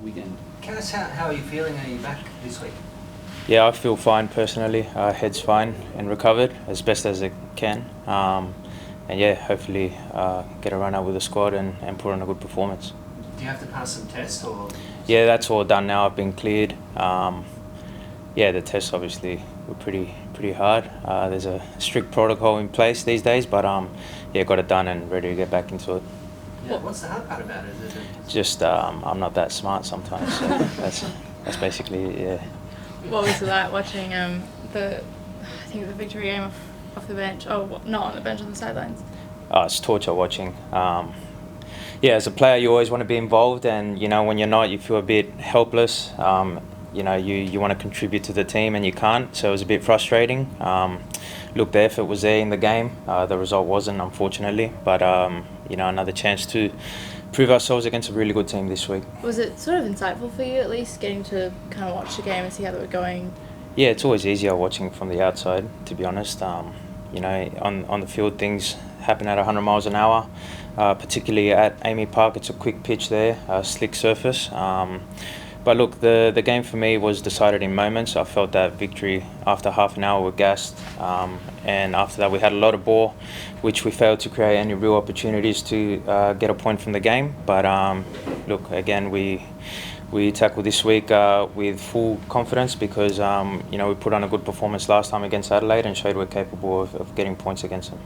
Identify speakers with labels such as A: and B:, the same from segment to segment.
A: weekend.
B: Cass, how are you feeling? Are you back this week?
C: Yeah, I feel fine personally. Head's fine and recovered as best as I can. And yeah, hopefully get a run out with the squad and put on a good performance.
B: Do you have to pass some tests or?
C: Yeah, that's all done now. I've been cleared. Yeah, the tests obviously were pretty hard. There's a strict protocol in place these days, but yeah, got it done and ready to get back into it.
B: Yeah, what's the hard part about it?
C: Just I'm not that smart sometimes, so that's basically it, yeah.
D: What was it like watching the victory game off the bench? Oh, not on the bench, on the sidelines.
C: Oh, it's torture watching. Yeah, as a player, you always want to be involved, and you know when you're not, you feel a bit helpless. You know, you want to contribute to the team and you can't, so it was a bit frustrating. Look, the effort was there in the game. The result wasn't, unfortunately, but you know, another chance to prove ourselves against a really good team this week.
D: Was it sort of insightful for you, at least, getting to kind of watch the game and see how they were going?
C: Yeah, it's always easier watching from the outside, to be honest. You know, on the field, things happen at 100 miles an hour, particularly at Amy Park. It's a quick pitch there, slick surface. But look, the game for me was decided in moments. I felt that victory after half an hour we were gassed, and after that we had a lot of ball, which we failed to create any real opportunities to get a point from the game. But look, again, we tackled this week with full confidence because you know, we put on a good performance last time against Adelaide and showed we're capable of getting points against them.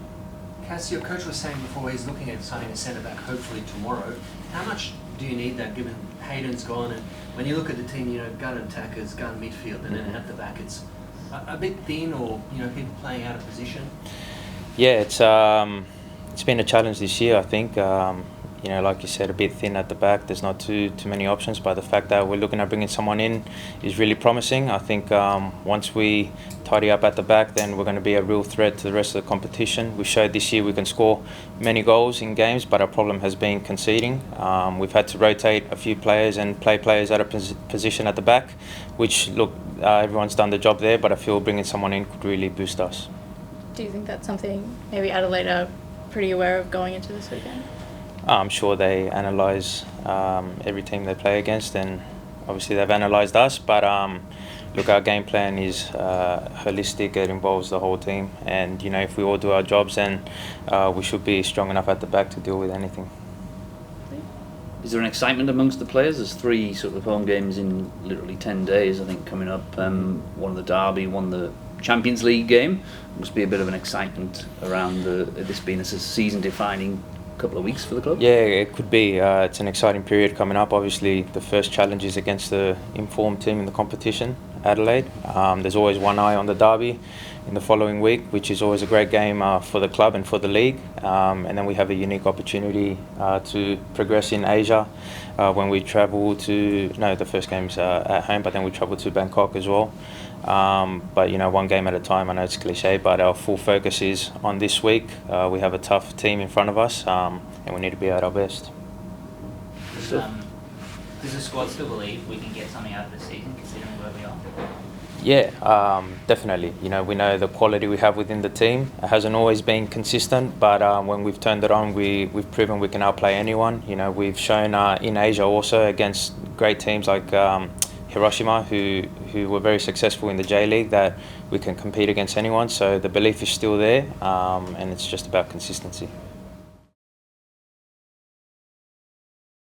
B: Cass, your coach was saying before he's looking at signing a centre back hopefully tomorrow. How much do you need that given Hayden's gone, and when you look at the team, you know, gun attackers, gun midfield, and then at the back it's a bit thin, or you know, people playing out of position?
C: Yeah, it's been a challenge this year, I think. You know, like you said, a bit thin at the back. There's not too many options, but the fact that we're looking at bringing someone in is really promising. I think once we tidy up at the back, then we're going to be a real threat to the rest of the competition. We showed this year we can score many goals in games, but our problem has been conceding. We've had to rotate a few players and play players out of position at the back, which, look, everyone's done the job there, but I feel bringing someone in could really boost us.
D: Do you think that's something maybe Adelaide are pretty aware of going into this weekend?
C: I'm sure they analyse every team they play against, and obviously they've analysed us. But look, our game plan is holistic. It involves the whole team, and you know, if we all do our jobs, then we should be strong enough at the back to deal with anything.
A: Is there an excitement amongst the players? There's 3 sort of home games in literally 10 days, I think, coming up. One of the Derby, one the Champions League game. Must be a bit of an excitement around this being a season-defining couple of weeks for the club.
C: Yeah, it could be. It's an exciting period coming up. Obviously, the first challenge is against the informed team in the competition, Adelaide. There's always one eye on the Derby in the following week, which is always a great game for the club and for the league. And then we have a unique opportunity to progress in Asia when we travel to, no, the first game's at home, but then we travel to Bangkok as well. But you know, one game at a time. I know it's cliche, but our full focus is on this week. We have a tough team in front of us, and we need to be at our best.
E: Does the squad still believe we can get something out of the season, considering where we are?
C: Yeah, definitely. You know, we know the quality we have within the team. It hasn't always been consistent, but when we've turned it on, we've proven we can outplay anyone. You know, we've shown in Asia also against great teams like Hiroshima, who were very successful in the J-League, that we can compete against anyone. So the belief is still there, and it's just about consistency.